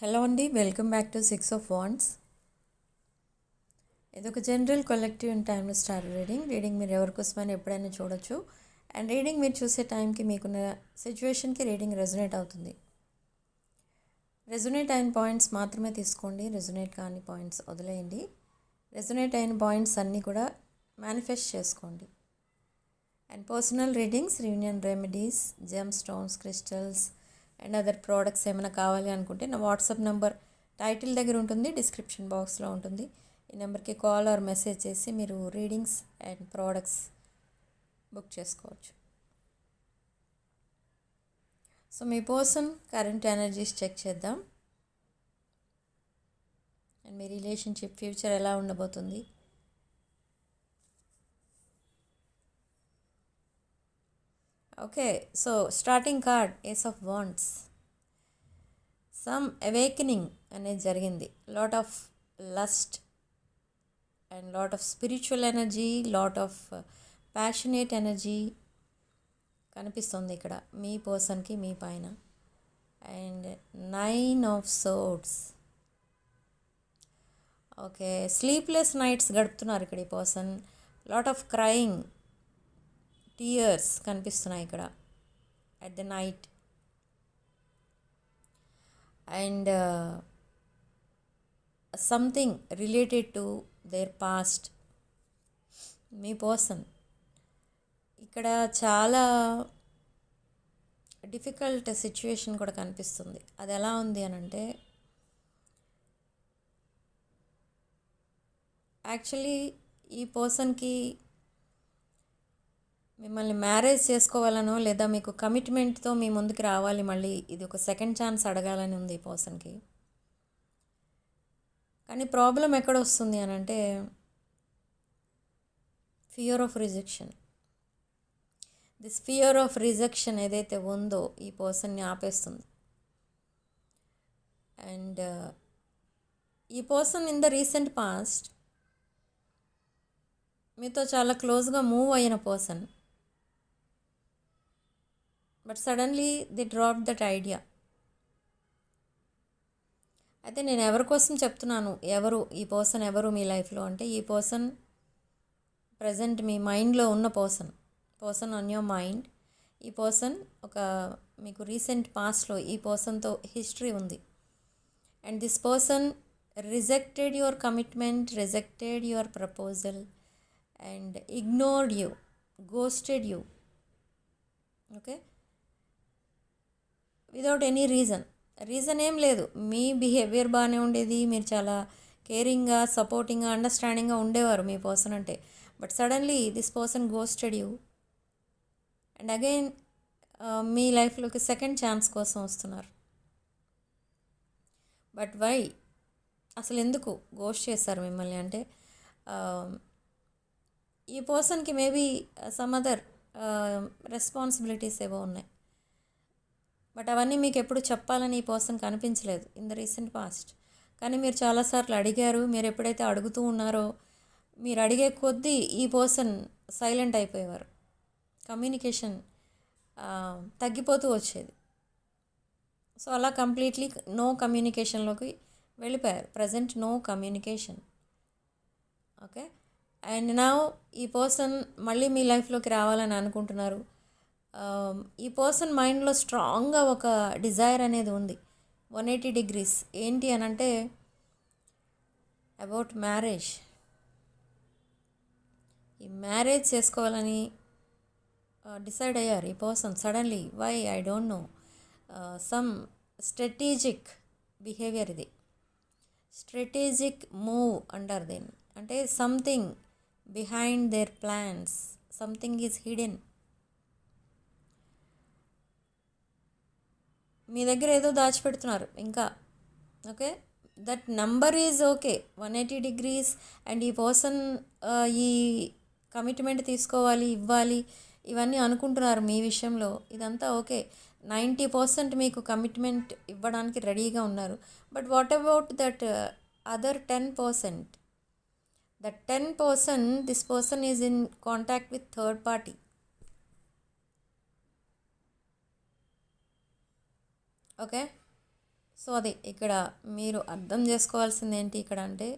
Hello అండి, welcome back to 6 of Wands. ఇది ఒక జనరల్ కలెక్టివ్ అండ్ టైమ్లో స్టార్ రీడింగ్ మీరు ఎవరికోసమైనా ఎప్పుడైనా చూడొచ్చు. అండ్ రీడింగ్ మీరు చూసే టైంకి మీకున్న సిచ్యువేషన్కి రీడింగ్ రెజొనేట్ అవుతుంది. రెజొనేట్ అయిన పాయింట్స్ మాత్రమే తీసుకోండి, రెజొనేట్ కాని పాయింట్స్ వదిలేయండి. రెజొనేట్ అయిన పాయింట్స్ అన్నీ కూడా మేనిఫెస్ట్ చేసుకోండి. And personal readings, union remedies, gem stones, crystals and other products ఏమైనా కావాలి అనుకుంటే నా వాట్సాప్ నెంబర్ టైటిల్ దగ్గర ఉంటుంది, డిస్క్రిప్షన్ బాక్స్లో ఉంటుంది. ఈ నెంబర్కి కాల్ ఆర్ మెసేజ్ చేసి మీరు రీడింగ్స్ అండ్ ప్రోడక్ట్స్ బుక్ చేసుకోవచ్చు. సో మీ పర్సన్ కరెంట్ ఎనర్జీస్ చెక్ చేద్దాం. అండ్ మీ రిలేషన్షిప్ ఫ్యూచర్ ఎలా ఉండబోతుంది. Okay, so starting card ace of wands. Some awakening అనేది జరిగింది. Lot of lust and lot of spiritual energy, lot of passionate energy కనిపిస్తుంది ఇక్కడ మీ పర్సన్కి మీ పైన. And 9 of Swords. Okay, sleepless nights గడుపుతున్నారు ఇక్కడ ఈ person. Lot of crying, tears కనిపిస్తున్నాయి ఇక్కడ at the night. And something related to their past. Me person ఇక్కడ చాలా డిఫికల్ట్ సిచ్యువేషన్ కూడా కనిపిస్తుంది. అది ఎలా ఉంది అని అంటే, యాక్చువల్లీ ఈ పర్సన్కి మిమ్మల్ని మ్యారేజ్ చేసుకోవాలనో లేదా మీకు కమిట్మెంట్తో మీ ముందుకు రావాలి, మళ్ళీ ఇది ఒక సెకండ్ ఛాన్స్ అడగాలని ఉంది ఈ పర్సన్కి. కానీ ప్రాబ్లం ఎక్కడ వస్తుంది అని అంటే, fear of rejection. This fear of rejection ఏదైతే ఉందో ఈ పర్సన్ని ఆపేస్తుంది. అండ్ ఈ person in the recent past మీతో చాలా క్లోజ్గా మూవ్ అయిన person, but suddenly the drop that idea. అయితే నేను ఎవరి కోసం చెప్తున్నాను, ఎవరు ఈ పర్సన్, ఎవరు మీ లైఫ్లో అంటే, ఈ పర్సన్ ప్రజెంట్ మీ మైండ్లో ఉన్న పర్సన్ ఆన్ యువర్ మైండ్. ఈ పర్సన్ ఒక మీకు రీసెంట్ పాస్ట్లో ఈ పర్సన్తో హిస్టరీ ఉంది. And this person rejected your commitment, rejected your proposal and ignored you, ghosted you. Okay, without any reason ఏం లేదు. మీ బిహేవియర్ బాగానే ఉండేది, మీరు చాలా కేరింగ్గా, సపోర్టింగ్గా, అండర్స్టాండింగ్గా ఉండేవారు మీ పర్సన్ అంటే. But suddenly this person ghosted you. And again మీ లైఫ్లోకి సెకండ్ ఛాన్స్ కోసం వస్తున్నారు. బట్ వై, అసలు ఎందుకు గోస్ట్ చేస్తారు మిమ్మల్ని అంటే, ఈ పర్సన్కి మేబీ సమ్ అదర్ రెస్పాన్సిబిలిటీస్ ఏవో ఉన్నాయి. బట్ అవన్నీ మీకు ఎప్పుడు చెప్పాలని ఈ పర్సన్ కనిపించలేదు ఇన్ ద రీసెంట్ పాస్ట్. కానీ మీరు చాలాసార్లు అడిగారు. మీరు ఎప్పుడైతే అడుగుతూ ఉన్నారో, మీరు అడిగే కొద్దీ ఈ పర్సన్ సైలెంట్ అయిపోయేవారు. కమ్యూనికేషన్ తగ్గిపోతూ వచ్చేది. సో అలా కంప్లీట్లీ నో కమ్యూనికేషన్లోకి వెళ్ళిపోయారు. Present no communication. Okay, and నా ఈ పర్సన్ మళ్ళీ మీ లైఫ్లోకి రావాలని అనుకుంటున్నారు. ఈ పర్సన్ మైండ్లో స్ట్రాంగ్గా ఒక డిజైర్ అనేది ఉంది, 180 degrees. ఏంటి అని అంటే, అబౌట్ మ్యారేజ్. ఈ మ్యారేజ్ చేసుకోవాలని డిసైడ్ అయ్యారు ఈ person suddenly. Why I don't know. Some strategic behaviour ఇది, స్ట్రాటజిక్ మూవ్ అంటారు దీన్ని. అంటే something behind their plans, something is hidden. మీ దగ్గర ఏదో దాచిపెడుతున్నారు ఇంకా. Okay, that number is okay, 180 degrees. And ఈ పర్సన్ ఈ కమిట్మెంట్ తీసుకోవాలి, ఇవ్వాలి, ఇవన్నీ అనుకుంటున్నారు మీ విషయంలో. ఇదంతా ఓకే, 90% మీకు కమిట్మెంట్ ఇవ్వడానికి రెడీగా ఉన్నారు. But what about that other 10%? That 10%, this person is in contact with third party. Okay, so అది ఇక్కడ మీరు అర్థం చేసుకోవాల్సింది ఏంటి ఇక్కడ అంటే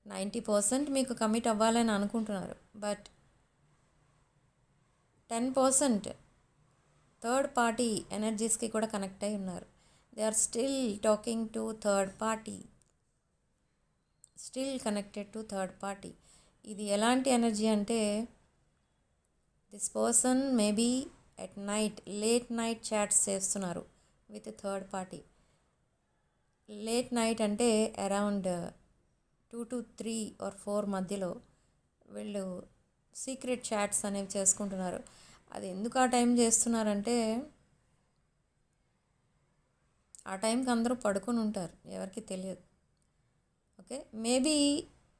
90% మీకు కమిట్ అవ్వాలని అనుకుంటున్నారు, బట్ 10% థర్డ్ పార్టీ ఎనర్జీస్కి కూడా కనెక్ట్ అయి ఉన్నారు. They are still talking to third party, still connected to third party. ఇది ఎలాంటి ఎనర్జీ అంటే this person maybe at night late night chats చేస్తున్నారు with third party. Late night అంటే అరౌండ్ 2 to 3 or 4 మధ్యలో వీళ్ళు సీక్రెట్ చాట్స్ అనేవి చేసుకుంటున్నారు. అది ఎందుకు ఆ టైం చేస్తున్నారంటే ఆ టైంకి అందరూ పడుకొని ఉంటారు, ఎవరికి తెలియదు. ఓకే, మేబీ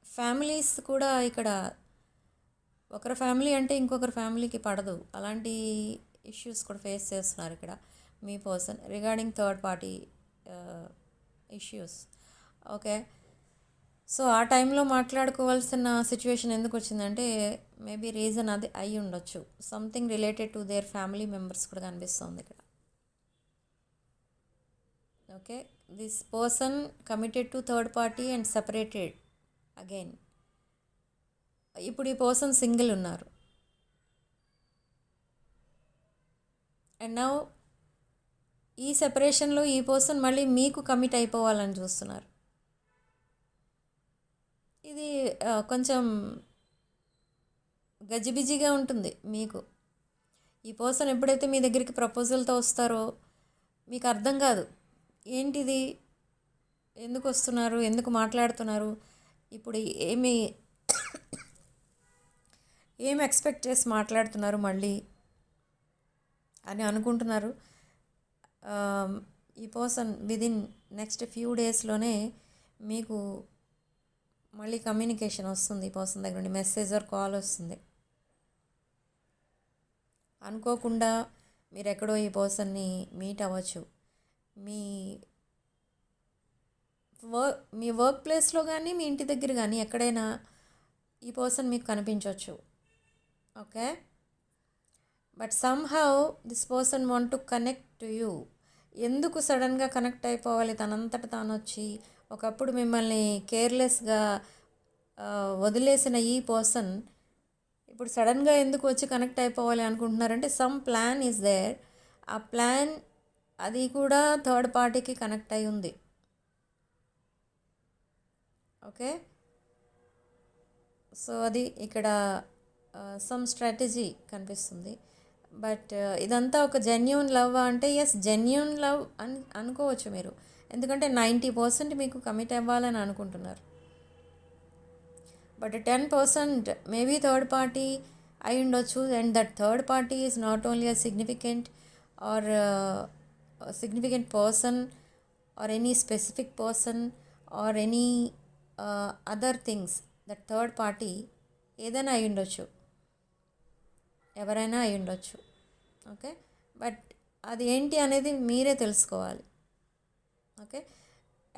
ఫ్యామిలీస్ కూడా ఇక్కడ ఒకరి ఫ్యామిలీ అంటే ఇంకొకరి ఫ్యామిలీకి పడదు, అలాంటి ఇష్యూస్ కూడా ఫేస్ చేస్తున్నారు ఇక్కడ మీ person regarding third party issues. Okay, so ఆ టైంలో మాట్లాడుకోవాల్సిన సిచ్యువేషన్ ఎందుకు వచ్చిందంటే మేబీ రీజన్ అది అయి ఉండొచ్చు, something related to their family members కూడా కనిపిస్తుంది ఇక్కడ. Okay, this person committed to third party and separated again. ఇప్పుడు ఈ పర్సన్ సింగిల్ ఉన్నారు అండ్ నౌ ఈ సెపరేషన్లో ఈ పర్సన్ మళ్ళీ మీకు కమిట్ అయిపోవాలని చూస్తున్నారు. ఇది కొంచెం గజిబిజిగా ఉంటుంది మీకు. ఈ పర్సన్ ఎప్పుడైతే మీ దగ్గరికి ప్రపోజల్తో వస్తారో మీకు అర్థం కాదు, ఏంటిది, ఎందుకు వస్తున్నారు, ఎందుకు మాట్లాడుతున్నారు, ఇప్పుడు ఏమి ఎక్స్పెక్ట్ చేసి మాట్లాడుతున్నారు మళ్ళీ అని అనుకుంటున్నారు. ఈ పర్సన్ విదిన్ నెక్స్ట్ ఫ్యూ డేస్లోనే మీకు మళ్ళీ కమ్యూనికేషన్ వస్తుంది, ఈ పర్సన్ దగ్గర నుండి మెసేజ్ ఆర్ కాల్ వస్తుంది. అనుకోకుండా మీరు ఎక్కడో ఈ పర్సన్ని మీట్ అవ్వచ్చు, మీ వర్క్ ప్లేస్లో కానీ మీ ఇంటి దగ్గర కానీ ఎక్కడైనా ఈ పర్సన్ మీకు కనిపించవచ్చు. Okay, but somehow this person want to connect to you. ఎందుకు సడన్గా కనెక్ట్ అయిపోవాలి తనంతట తాను వచ్చి? ఒకప్పుడు మిమ్మల్ని కేర్లెస్గా వదిలేసిన ఈ పర్సన్ ఇప్పుడు సడన్గా ఎందుకు వచ్చి కనెక్ట్ అయిపోవాలి అనుకుంటున్నారంటే సమ్ ప్లాన్ ఈజ్ దేర్. ఆ ప్లాన్ అది కూడా థర్డ్ పార్టీకి కనెక్ట్ అయి ఉంది. ఓకే, సో అది ఇక్కడ సమ్ స్ట్రాటజీ కనిపిస్తుంది. బట్ ఇదంతా ఒక జెన్యూన్ లవ్ అంటే ఎస్ జెన్యూన్ లవ్ అని అనుకోవచ్చు మీరు, ఎందుకంటే 90% మీకు కమిట్ అవ్వాలని అనుకుంటున్నారు. బట్ 10% మేబీ థర్డ్ పార్టీ అయి ఉండొచ్చు. And that third party is not only a significant person or any specific person or any other things. That third party ఏదైనా అయి ఉండొచ్చు, ఎవరైనా అయి ఉండొచ్చు. ఓకే, బట్ అది ఏంటి అనేది మీరే తెలుసుకోవాలి. ఓకే,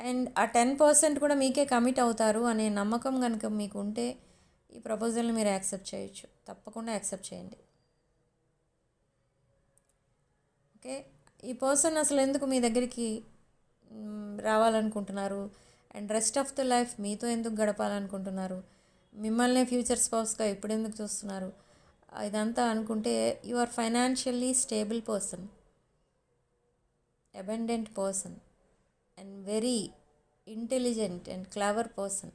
అండ్ ఆ 10% కూడా మీకే కమిట్ అవుతారు అనే నమ్మకం కనుక మీకు ఉంటే ఈ ప్రపోజల్ని మీరు యాక్సెప్ట్ చేయొచ్చు, తప్పకుండా యాక్సెప్ట్ చేయండి. ఓకే, ఈ పర్సన్ అసలు ఎందుకు మీ దగ్గరికి రావాలనుకుంటున్నారు and rest of the life మీతో ఎందుకు గడపాలనుకుంటున్నారు, మిమ్మల్ని ఫ్యూచర్ స్పౌస్గా ఇప్పుడు ఎందుకు చూస్తున్నారు, ఇదంతా అనుకుంటే you are financially stable person, abundant person and very intelligent and clever person.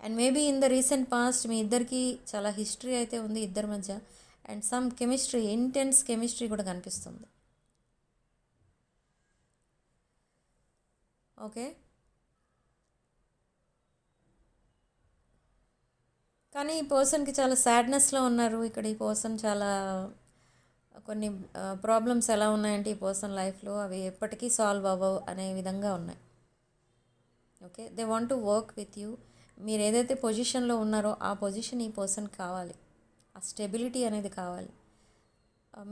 And maybe in the recent past మీ ఇద్దరికి చాలా హిస్టరీ అయితే ఉంది ఇద్దరి మధ్య, and some chemistry, intense chemistry కూడా కనిపిస్తుంది. ఓకే, కానీ ఈ పర్సన్కి చాలా సాడ్నెస్లో ఉన్నారు ఇక్కడ. ఈ పర్సన్ చాలా కొన్ని ప్రాబ్లమ్స్ ఎలా ఉన్నాయంటే ఈ పర్సన్ లైఫ్లో అవి ఎప్పటికీ సాల్వ్ అవ్వవు అనే విధంగా ఉన్నాయి. Okay, they want to work with you. మీరు ఏదైతే పొజిషన్లో ఉన్నారో ఆ పొజిషన్ ఈ పర్సన్కి కావాలి, ఆ స్టెబిలిటీ అనేది కావాలి.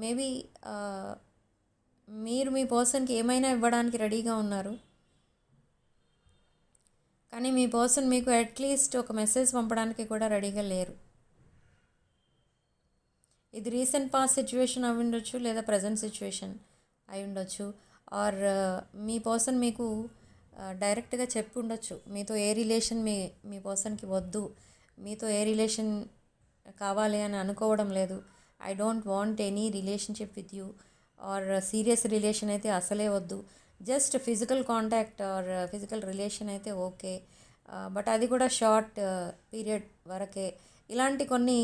మేబీ మీరు మీ పర్సన్కి ఏమైనా ఇవ్వడానికి రెడీగా ఉన్నారు, కానీ మీ పర్సన్ మీకు అట్లీస్ట్ ఒక మెసేజ్ పంపడానికి కూడా రెడీగా లేరు. ఇది రీసెంట్ పాస్ట్ సిచ్యువేషన్ అయి ఉండొచ్చు, లేదా ప్రజెంట్ సిచ్యువేషన్ అయి ఉండొచ్చు, ఆర్ మీ పర్సన్ మీకు డైరెక్ట్గా చెప్పి ఉండొచ్చు మీతో ఏ రిలేషన్ మీ పర్సన్కి వద్దు, మీతో ఏ రిలేషన్ కావాలి అని అనుకోవడం లేదు, I don't want any relationship with you, or serious relation అయితే అసలే వద్దు, just physical contact or physical relation అయితే ఓకే, బట్ అది కూడా షార్ట్ పీరియడ్ వరకే. ఇలాంటి కొన్ని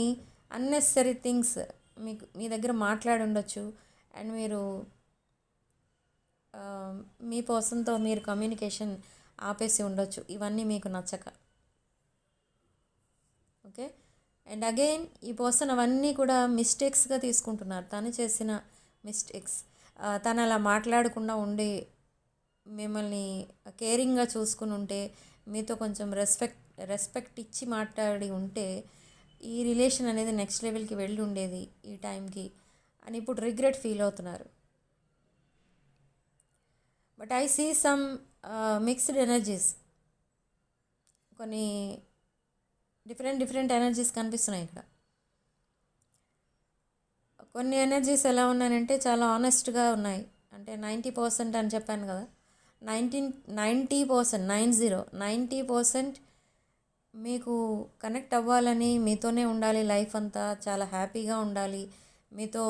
అన్నెసరీ థింగ్స్ మీ దగ్గర మాట్లాడి ఉండొచ్చు. అండ్ మీరు మీ పర్సన్తో మీరు కమ్యూనికేషన్ ఆపేసి ఉండొచ్చు, ఇవన్నీ మీకు నచ్చక. ఓకే. అండ్ అగైన్ ఈ పర్సన్ అవన్నీ కూడా మిస్టేక్స్గా తీసుకుంటున్నారు, తను చేసిన మిస్టేక్స్. తను అలా మాట్లాడకుండా ఉండి మిమ్మల్ని కేరింగ్గా చూసుకుని ఉంటే, మీతో కొంచెం రెస్పెక్ట్ ఇచ్చి మాట్లాడి ఉంటే ఈ రిలేషన్ అనేది నెక్స్ట్ లెవెల్కి వెళ్ళి ఉండేది ఈ టైంకి అని ఇప్పుడు రిగ్రెట్ ఫీల్ అవుతున్నారు. But I see some mixed energies, కొన్ని డిఫరెంట్ ఎనర్జీస్ కనిపిస్తున్నాయి ఇక్కడ. కొన్ని ఎనర్జీస్ ఎలా ఉన్నాయంటే చాలా ఆనెస్ట్గా ఉన్నాయి. అంటే 90% అని చెప్పాను కదా, 90% మీకు కనెక్ట్ అవ్వాలని, మీతోనే ఉండాలి లైఫ్ అంతా, చాలా హ్యాపీగా ఉండాలి, మీతో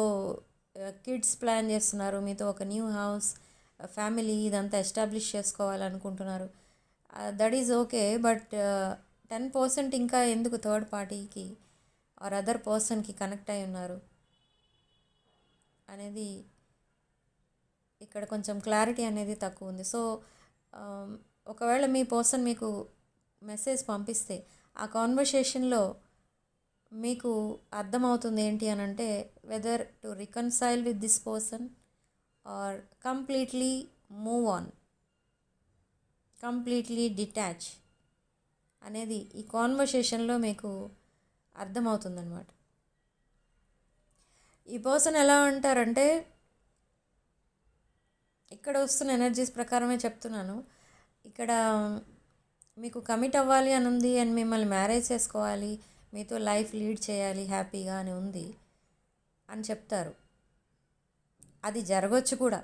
కిడ్స్ ప్లాన్ చేస్తున్నారు, మీతో ఒక న్యూ హౌస్, ఫ్యామిలీ ఇదంతా ఎస్టాబ్లిష్ చేసుకోవాలనుకుంటున్నారు. That is okay. బట్ 10% ఇంకా ఎందుకు థర్డ్ పార్టీకి ఆర్ అదర్ పర్సన్కి కనెక్ట్ అయి ఉన్నారు అనేది ఇక్కడ కొంచెం క్లారిటీ అనేది తక్కువ ఉంది. సో ఒకవేళ మీ పర్సన్ మీకు మెసేజ్ పంపిస్తే ఆ కాన్వర్సేషన్లో మీకు అర్థమవుతుంది ఏంటి అని అంటే, whether to reconcile with this person are completely move on, completely detach అనేది ఈ కాన్వర్సేషన్లో మీకు అర్థమవుతుందన్నమాట. ఈ పర్సన్ ఎలా అంటారంటే, ఇక్కడ వస్తున్న ఎనర్జీస్ ప్రకారమే చెప్తున్నాను, ఇక్కడ మీకు కమిట్ అవ్వాలి అని ఉంది, అండ్ మిమ్మల్ని మ్యారేజ్ చేసుకోవాలి, మీతో లైఫ్ లీడ్ చేయాలి హ్యాపీగా అని ఉంది అని చెప్తారు. అది జరగవచ్చు కూడా,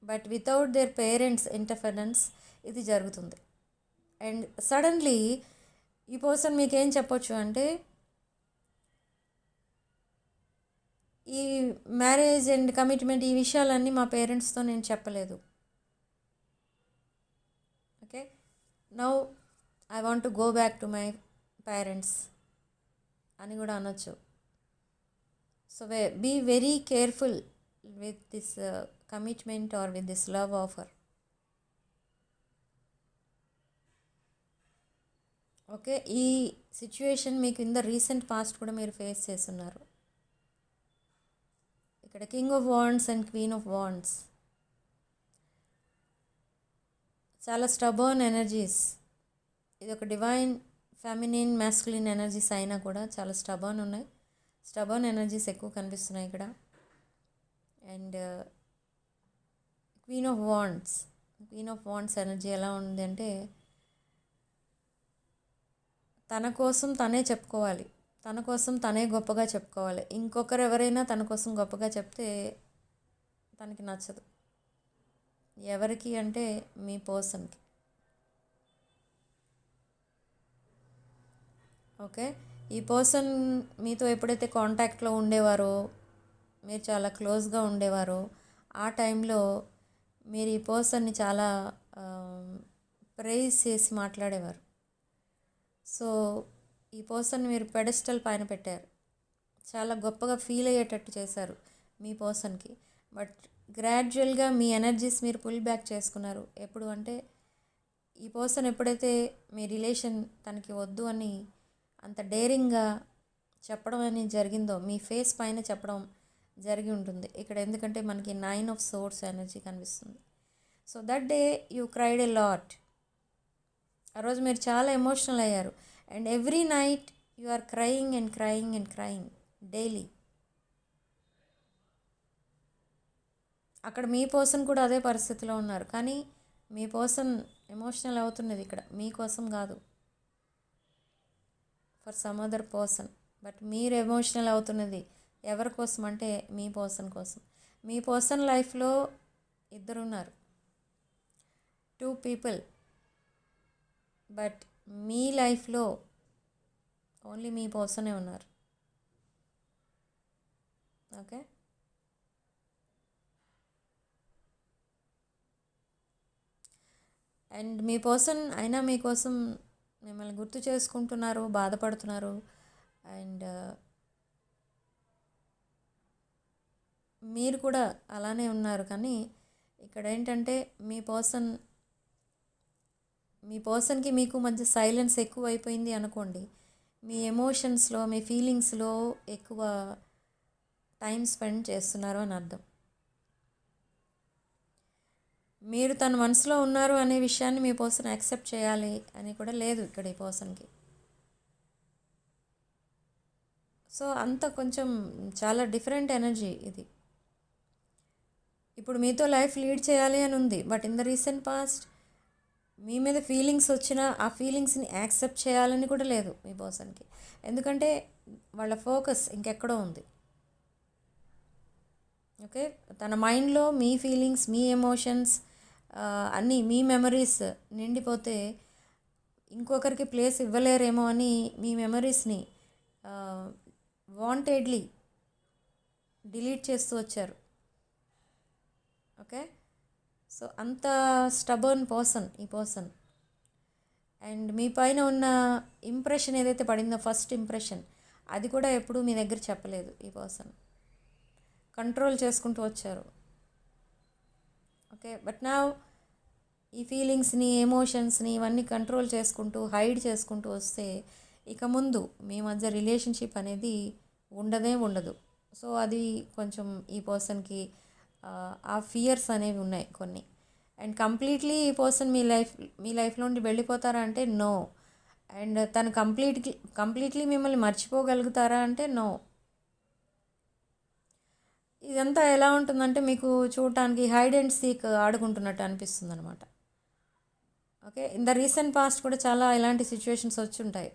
but without their parents interference ఇది జరుగుతుంది. అండ్ సడన్లీ ఈ పర్సన్ మీకేం చెప్పొచ్చు అంటే, ఈ మ్యారేజ్ అండ్ కమిట్మెంట్ ఈ విషయాలన్నీ మా పేరెంట్స్తో నేను చెప్పలేదు, okay, now I want to go back to my parents అని కూడా అనొచ్చు. So be very careful with this commitment or with this love offer. Okay. ఈ సిచ్యువేషన్ మీకు ఇన్ ద రీసెంట్ పాస్ట్ కూడా మీరు ఫేస్ చేస్తున్నారు. ఇక్కడ king of wands and queen of wands చాలా స్టబర్న్ ఎనర్జీస్. ఇది ఒక డివైన్ ఫెమినిన్ మ్యాస్కులిన్ ఎనర్జీస్ అయినా కూడా చాలా స్టబర్న్ ఉన్నాయి, స్టబర్న్ ఎనర్జీస్ ఎక్కువ కనిపిస్తున్నాయి ఇక్కడ. And queen of wands energy ఎలా ఉంది అంటే, తన కోసం తనే చెప్పుకోవాలి, తన కోసం తనే గొప్పగా చెప్పుకోవాలి. ఇంకొకరు ఎవరైనా తన కోసం గొప్పగా చెప్తే తనకి నచ్చదు. ఎవరికి అంటే మీ పర్సన్కి. ఓకే. ఈ పర్సన్ మీతో ఎప్పుడైతే కాంటాక్ట్లో ఉండేవారో, మీరు చాలా క్లోజ్గా ఉండేవారో, ఆ టైంలో మీరు ఈ పర్సన్ని చాలా ప్రైజ్ చేసి మాట్లాడేవారు. సో ఈ పర్సన్ మీరు పెడెస్టల్ పైన పెట్టారు, చాలా గొప్పగా ఫీల్ అయ్యేటట్టు చేశారు మీ పర్సన్కి. బట్ గ్రాడ్యువల్గా మీ ఎనర్జీస్ మీరు పుల్ బ్యాక్ చేసుకున్నారు. ఎప్పుడు అంటే, ఈ పర్సన్ ఎప్పుడైతే మీ రిలేషన్ తనకి వద్దు అని అంత డేరింగ్గా చెప్పడం అనేది జరిగిందో, మీ ఫేస్ పైన చెప్పడం జరిగి ఉంటుంది ఇక్కడ. ఎందుకంటే మనకి 9 ఆఫ్ సోర్డ్స్ ఎనర్జీ కనిపిస్తుంది. So that day you cried a lot. ఆ రోజు మీరు చాలా ఎమోషనల్ అయ్యారు. And every night you are crying and crying and crying daily. అక్కడ మీ పర్సన్ కూడా అదే పరిస్థితిలో ఉన్నారు, కానీ మీ పర్సన్ ఎమోషనల్ అవుతున్నది ఇక్కడ మీకోసం కాదు, for some other person. But మీరు ఎమోషనల్ అవుతున్నది ఎవరి కోసం అంటే మీ పర్సన్ కోసం. మీ పర్సన్ లైఫ్లో ఇద్దరున్నారు, 2 పీపుల్. బట్ మీ లైఫ్లో ఓన్లీ మీ పర్సనే ఉన్నారు. ఓకే, అండ్ మీ పర్సన్ అయినా మీకోసం మిమ్మల్ని గుర్తు చేసుకుంటున్నారు, బాధపడుతున్నారు. అండ్ మీరు కూడా అలానే ఉన్నారు. కానీ ఇక్కడ ఏంటంటే మీ పర్సన్కి మీకు మధ్య సైలెన్స్ ఎక్కువ అయిపోయింది అనుకోండి. మీ ఎమోషన్స్లో, మీ ఫీలింగ్స్లో ఎక్కువ టైం స్పెండ్ చేస్తున్నారు అని అర్థం. మీరు తన మనసులో ఉన్నారు అనే విషయాన్ని మీ పర్సన్ యాక్సెప్ట్ చేయాలి అని కూడా లేదు ఇక్కడ ఈ పర్సన్కి. సో అంత కొంచెం చాలా డిఫరెంట్ ఎనర్జీ ఇది. ఇప్పుడు మీతో లైఫ్ లీడ్ చేయాలి అని ఉంది, but in the recent past మీ మీద ఫీలింగ్స్ వచ్చినా ఆ ఫీలింగ్స్ని యాక్సెప్ట్ చేయాలని కూడా లేదు మీ పర్సన్కి. ఎందుకంటే వాళ్ళ ఫోకస్ ఇంకెక్కడో ఉంది. ఓకే, తన మైండ్లో మీ ఫీలింగ్స్, మీ ఎమోషన్స్ అన్నీ, మీ మెమరీస్ నిండిపోతే ఇంకొకరికి ప్లేస్ ఇవ్వలేరేమో అని మీ మెమరీస్ని వాంటెడ్లీ డిలీట్ చేస్తూ వచ్చారు. ఓకే, సో అంత స్టబర్న్ పర్సన్ ఈ పర్సన్. అండ్ మీ పైన ఉన్న ఇంప్రెషన్ ఏదైతే పడిందో, ఫస్ట్ ఇంప్రెషన్, అది కూడా ఎప్పుడూ మీ దగ్గర చెప్పలేదు ఈ పర్సన్. కంట్రోల్ చేసుకుంటూ వచ్చారు. ఓకే, బట్ నా ఈ ఫీలింగ్స్ని, ఎమోషన్స్ని ఇవన్నీ కంట్రోల్ చేసుకుంటూ, హైడ్ చేసుకుంటూ వస్తే ఇక ముందు మీ మధ్య రిలేషన్షిప్ అనేది ఉండదు. సో అది కొంచెం ఈ పర్సన్కి ఆ ఫియర్స్ అనేవి ఉన్నాయి కొన్ని. అండ్ కంప్లీట్లీ ఈ పర్సన్ మీ లైఫ్లో నుండి వెళ్ళిపోతారా అంటే నో. అండ్ తను కంప్లీట్లీ మిమ్మల్ని మర్చిపోగలుగుతారా అంటే నో. ఇదంతా ఎలా ఉంటుందంటే మీకు చూడటానికి హైడ్ అండ్ సీక్ ఆడుకుంటున్నట్టు అనిపిస్తుంది అనమాట. Okay, in the recent past కూడా చాలా ఇలాంటి సిచ్యువేషన్స్ వచ్చి ఉంటాయి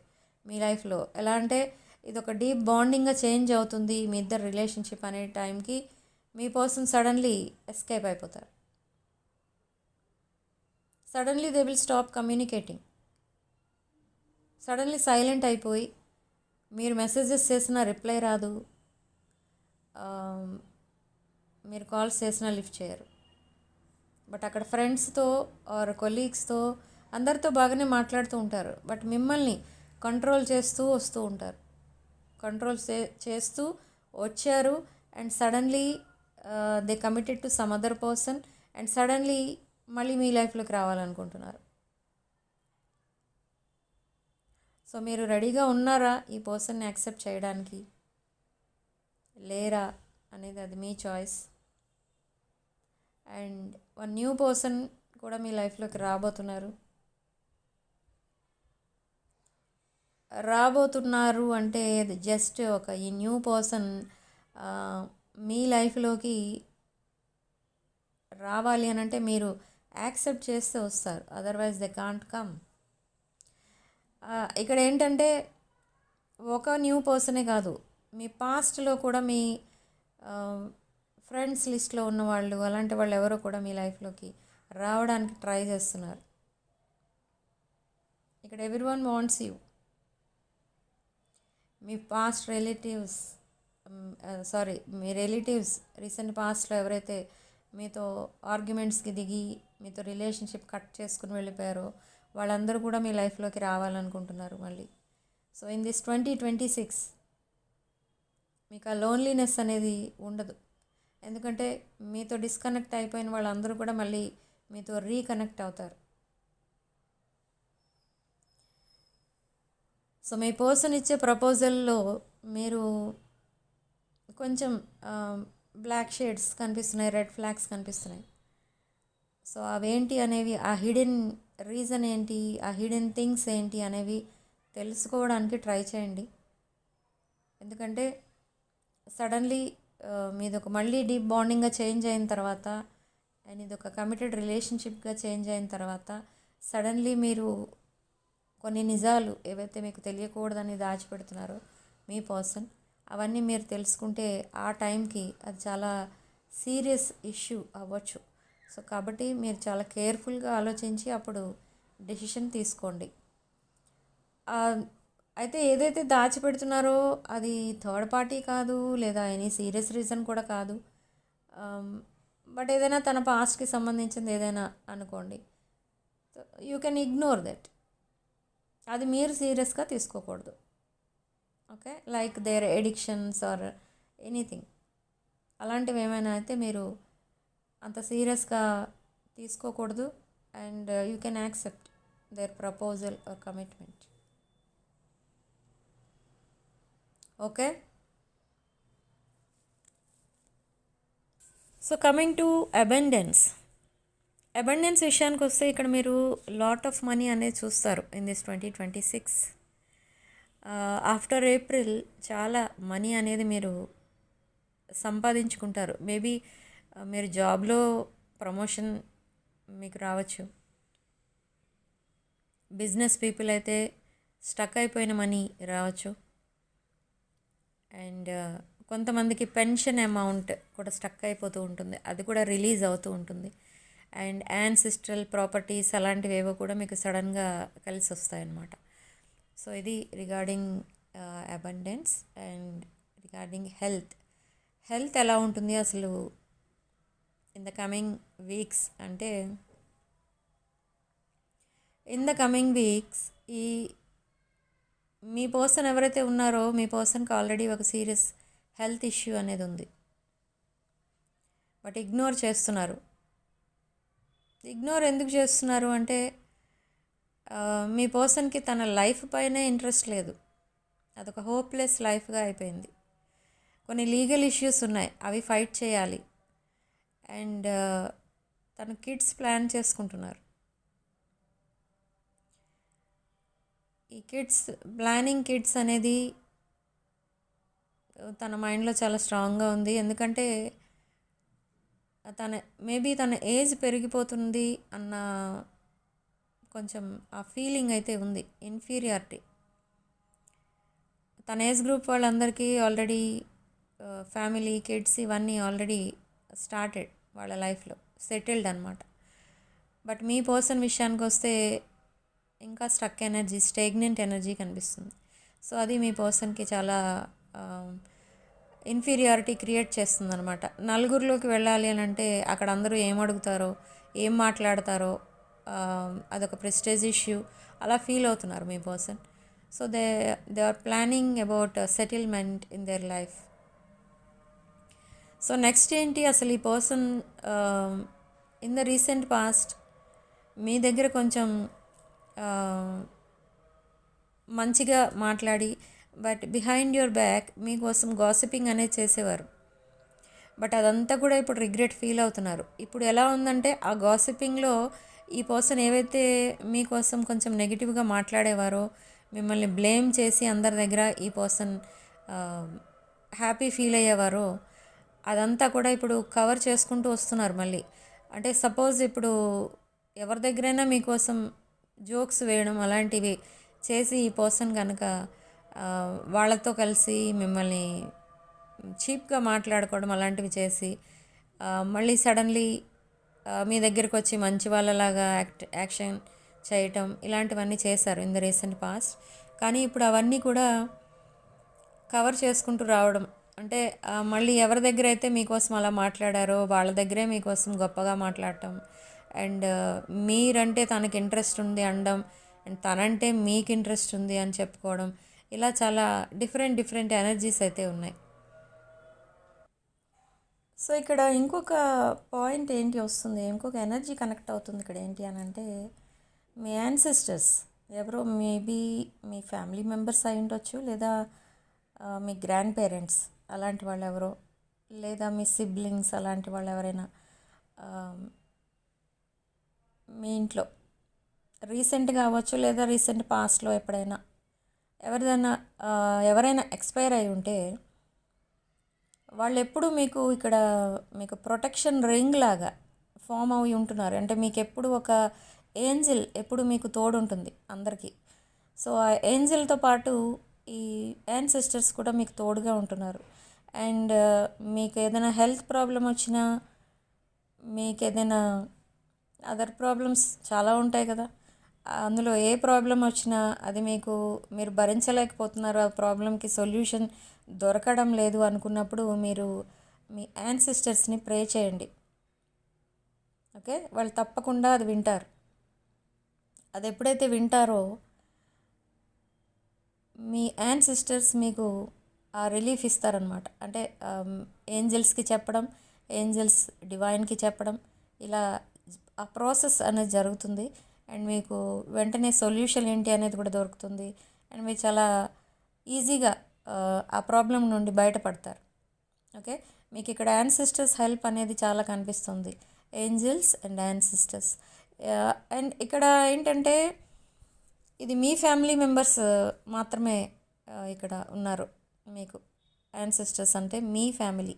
మీ లైఫ్లో. ఎలా అంటే ఇది ఒక డీప్ బాండింగ్గా చేంజ్ అవుతుంది మీ ఇద్దరు రిలేషన్షిప్ అనే టైంకి మీ పర్సన్ సడన్లీ ఎస్కేప్ అయిపోతారు. Suddenly they will stop communicating. Suddenly silent అయిపోయి మీరు మెసేజెస్ చేసినా రిప్లై రాదు, మీరు కాల్స్ చేసినా లిఫ్ట్ చేయరు. బట్ అక్కడ ఫ్రెండ్స్తో ఆర్ కొలీగ్స్తో అందరితో బాగానే మాట్లాడుతూ ఉంటారు. బట్ మిమ్మల్ని కంట్రోల్ చేస్తూ వస్తూ ఉంటారు. కంట్రోల్ చేస్తూ వచ్చారు and suddenly they committed to some other person and suddenly మళ్ళీ మీ లైఫ్లోకి రావాలనుకుంటున్నారు. సో మీరు రెడీగా ఉన్నారా ఈ పర్సన్ని యాక్సెప్ట్ చేయడానికి, లేరా అనేది అది మీ choice. And one new person కూడా మీ లైఫ్లోకి రాబోతున్నారు అంటే జస్ట్ ఈ న్యూ పర్సన్ మీ లైఫ్లోకి రావాలి అని అంటే మీరు యాక్సెప్ట్ చేస్తే వస్తారు, అదర్వైజ్ దే కాంట్ కమ్. ఇక్కడ ఏంటంటే ఒక న్యూ పర్సనే కాదు, మీ పాస్ట్లో కూడా మీ ఫ్రెండ్స్ లిస్ట్లో ఉన్నవాళ్ళు, అలాంటి వాళ్ళు ఎవరో కూడా మీ లైఫ్లోకి రావడానికి ట్రై చేస్తున్నారు. ఇక్కడ everyone wants you. Me past relatives me relatives recent పాస్ట్లో ఎవరైతే మీతో ఆర్గ్యుమెంట్స్కి దిగి మీతో రిలేషన్షిప్ కట్ చేసుకుని వెళ్ళిపోయారో వాళ్ళందరూ కూడా మీ లైఫ్లోకి రావాలనుకుంటున్నారు మళ్ళీ. సో ఇన్ దిస్ 2026 మీకు ఆ లోన్లీనెస్ అనేది ఉండదు. ఎందుకంటే మీతో డిస్కనెక్ట్ అయిపోయిన వాళ్ళందరూ కూడా మళ్ళీ మీతో రీకనెక్ట్ అవుతారు. సో మీ పర్సన్ ఇచ్చే ప్రపోజల్లో మీరు కొంచెం బ్లాక్ షేడ్స్ కనిపిస్తున్నాయి, రెడ్ ఫ్లాగ్స్ కనిపిస్తున్నాయి. సో అవేంటి అనేవి, ఆ హిడెన్ రీజన్ ఏంటి, ఆ హిడెన్ థింగ్స్ ఏంటి అనేవి తెలుసుకోవడానికి ట్రై చేయండి. ఎందుకంటే సడన్లీ మీది ఒక మళ్ళీ డీప్ బాండింగ్గా చేంజ్ అయిన తర్వాత అండ్ ఇది ఒక కమిటెడ్ రిలేషన్షిప్గా చేంజ్ అయిన తర్వాత సడన్లీ మీరు కొన్ని నిజాలు ఏవైతే మీకు తెలియకూడదని దాచిపెడుతున్నారో మీ పర్సన్, అవన్నీ మీరు తెలుసుకుంటే ఆ టైంకి అది చాలా సీరియస్ ఇష్యూ అవ్వచ్చు. సో కాబట్టి మీరు చాలా కేర్ఫుల్గా ఆలోచించి అప్పుడు డెసిషన్ తీసుకోండి. అయితే ఏదైతే దాచిపెడుతున్నారో అది థర్డ్ పార్టీ కాదు, లేదా ఎనీ సీరియస్ రీజన్ కూడా కాదు. బట్ ఏదైనా తన పాస్ట్కి సంబంధించింది ఏదైనా అనుకోండి, యూ కెన్ ఇగ్నోర్ దట్. అది మీరు సీరియస్గా తీసుకోకూడదు. Okay, like their addictions or anything, అలాంటివి ఏమైనా అయితే మీరు అంత సీరియస్గా తీసుకోకూడదు. And you can accept their proposal or commitment. Okay, so coming to abundance విషయానికి వస్తే ఇక్కడ మీరు లాట్ ఆఫ్ మనీ అనేది చూస్తారు ఇన్ దిస్ 2026. ఆఫ్టర్ ఏప్రిల్ చాలా మనీ అనేది మీరు సంపాదించుకుంటారు. మేబీ మీరు జాబ్లో ప్రమోషన్ మీకు రావచ్చు. బిజినెస్ పీపుల్ అయితే స్టక్ అయిపోయిన మనీ రావచ్చు. అండ్ కొంతమందికి పెన్షన్ అమౌంట్ కూడా స్టక్ అయిపోతూ ఉంటుంది, అది కూడా రిలీజ్ అవుతూ ఉంటుంది. అండ్ యాన్సిస్ట్రల్ ప్రాపర్టీస్ అలాంటివి ఏవో కూడా మీకు సడన్గా కలిసి వస్తాయన్నమాట. సో ఇది regarding abundance. And regarding health ఎలా ఉంటుంది అసలు ఇన్ ద కమింగ్ వీక్స్ అంటే, ఇన్ ద కమింగ్ వీక్స్ ఈ మీ పర్సన్ ఎవరైతే ఉన్నారో మీ పర్సన్కి ఆల్రెడీ ఒక సీరియస్ హెల్త్ ఇష్యూ అనేది ఉంది, బట్ ఇగ్నోర్ చేస్తున్నారు. ఇగ్నోర్ ఎందుకు చేస్తున్నారు అంటే మీ పర్సన్కి తన లైఫ్ పైనే ఇంట్రెస్ట్ లేదు, అదొక హోప్లెస్ లైఫ్గా అయిపోయింది. కొన్ని లీగల్ ఇష్యూస్ ఉన్నాయి, అవి ఫైట్ చేయాలి. అండ్ తన కిడ్స్ ప్లాన్ చేసుకుంటున్నారు. ఈ ప్లానింగ్ కిడ్స్ అనేది తన మైండ్లో చాలా స్ట్రాంగ్గా ఉంది. ఎందుకంటే తన ఏజ్ పెరిగిపోతుంది అన్న కొంచెం ఆ ఫీలింగ్ అయితే ఉంది, ఇన్ఫీరియారిటీ. తన ఏజ్ గ్రూప్ వాళ్ళందరికీ ఆల్రెడీ ఫ్యామిలీ, కిడ్స్ ఇవన్నీ ఆల్రెడీ స్టార్టెడ్, వాళ్ళ లైఫ్లో సెటిల్డ్ అనమాట. బట్ మీ పర్సన్ విషయానికి వస్తే ఇంకా స్టక్ ఎనర్జీ, స్టేగ్నెంట్ ఎనర్జీ కనిపిస్తుంది. సో అది మీ పర్సన్కి చాలా ఇన్ఫీరియారిటీ క్రియేట్ చేస్తుంది అనమాట. నలుగురిలోకి వెళ్ళాలి అని అంటే అక్కడ అందరూ ఏం అడుగుతారో, ఏం మాట్లాడతారో, అదొక ప్రెస్టేజ్ ఇష్యూ అలా ఫీల్ అవుతున్నారు మీ person. So they are planning about settlement in their life. So next ఏంటి అసలు ఈ person in the recent past మీ దగ్గర కొంచెం మంచిగా మాట్లాడి, బట్ బిహైండ్ యువర్ బ్యాక్ మీకోసం గాసిపింగ్ అనేది చేసేవారు. బట్ అదంతా కూడా ఇప్పుడు రిగ్రెట్ ఫీల్ అవుతున్నారు. ఇప్పుడు ఎలా ఉందంటే ఆ గాసిపింగ్లో ఈ పర్సన్ ఏవైతే మీకోసం కొంచెం నెగిటివ్గా మాట్లాడేవారో, మిమ్మల్ని బ్లేమ్ చేసి అందరి దగ్గర ఈ పర్సన్ హ్యాపీ ఫీల్ అయ్యేవారో, అదంతా కూడా ఇప్పుడు కవర్ చేసుకుంటూ వస్తున్నారు మళ్ళీ. అంటే సపోజ్ ఇప్పుడు ఎవరి దగ్గరైనా మీకోసం జోక్స్ వేయడం అలాంటివి చేసి ఈ పర్సన్ కనుక వాళ్ళతో కలిసి మిమ్మల్ని చీప్గా మాట్లాడుకోవడం అలాంటివి చేసి మళ్ళీ సడన్లీ మీ దగ్గరికి వచ్చి మంచి వాళ్ళలాగా యాక్షన్ చేయటం ఇలాంటివన్నీ చేశారు ఇన్ ద రీసెంట్ పాస్ట్. కానీ ఇప్పుడు అవన్నీ కూడా కవర్ చేసుకుంటూ రావడం అంటే మళ్ళీ ఎవరి దగ్గర అయితే మీకోసం అలా మాట్లాడారో వాళ్ళ దగ్గరే మీకోసం గొప్పగా మాట్లాడటం, అండ్ మీరంటే తనకి ఇంట్రెస్ట్ ఉంది అనడం, అండ్ తనంటే మీకు ఇంట్రెస్ట్ ఉంది అని చెప్పుకోవడం, ఇలా చాలా డిఫరెంట్ ఎనర్జీస్ అయితే ఉన్నాయి. సో ఇక్కడ ఇంకొక పాయింట్ ఏంటి వస్తుంది, ఇంకొక ఎనర్జీ కనెక్ట్ అవుతుంది ఇక్కడ ఏంటి అని అంటే, మీ యాన్సిస్టర్స్ ఎవరో మేబీ మీ ఫ్యామిలీ మెంబర్స్ అయి ఉండొచ్చు, లేదా మీ గ్రాండ్ పేరెంట్స్ అలాంటి వాళ్ళు ఎవరో, లేదా మీ సిబ్లింగ్స్ అలాంటి వాళ్ళు ఎవరైనా మీ ఇంట్లో రీసెంట్గా అవ్వచ్చు, లేదా రీసెంట్ పాస్ట్లో ఎప్పుడైనా ఎవరైనా ఎక్స్పైర్ అయి ఉంటే వాళ్ళు ఎప్పుడు మీకు ప్రొటెక్షన్ రింగ్ లాగా ఫామ్ అవి ఉంటున్నారు. అంటే మీకు ఎప్పుడు ఒక ఏంజిల్ ఎప్పుడు మీకు తోడు ఉంటుంది అందరికీ. సో ఆ ఏంజిల్తో పాటు ఈ యాన్సిస్టర్స్ కూడా మీకు తోడుగా ఉంటున్నారు. అండ్ మీకు ఏదైనా హెల్త్ ప్రాబ్లం వచ్చినా మీకు ఏదైనా అదర్ ప్రాబ్లమ్స్ చాలా ఉంటాయి కదా, అందులో ఏ ప్రాబ్లం వచ్చినా అది మీరు భరించలేకపోతున్నారు, ఆ ప్రాబ్లంకి సొల్యూషన్ దొరకడం లేదు అనుకున్నప్పుడు మీరు మీ యాన్సిస్టర్స్ని ప్రే చేయండి. ఓకే, వాళ్ళు తప్పకుండా అది వింటారు. అది ఎప్పుడైతే వింటారో మీ యాన్సిస్టర్స్ మీకు ఆ రిలీఫ్ ఇస్తారనమాట. అంటే ఏంజల్స్కి చెప్పడం, ఏంజల్స్ డివైన్కి చెప్పడం, ఇలా ఆ ప్రాసెస్ అనేది జరుగుతుంది. అండ్ మీకు వెంటనే సొల్యూషన్ ఏంటి అనేది కూడా దొరుకుతుంది. అండ్ మీరు చాలా ఈజీగా ఆ ప్రాబ్లం నుండి బయటపడతారు. ఓకే, మీకు ఇక్కడ యాన్సిస్టర్స్ హెల్ప్ అనేది చాలా కనిపిస్తుంది, ఏంజల్స్ అండ్ యాన్సిస్టర్స్. అండ్ ఇక్కడ ఏంటంటే ఇది మీ ఫ్యామిలీ మెంబర్స్ మాత్రమే ఇక్కడ ఉన్నారు. మీకు యాన్సిస్టర్స్ అంటే మీ ఫ్యామిలీ,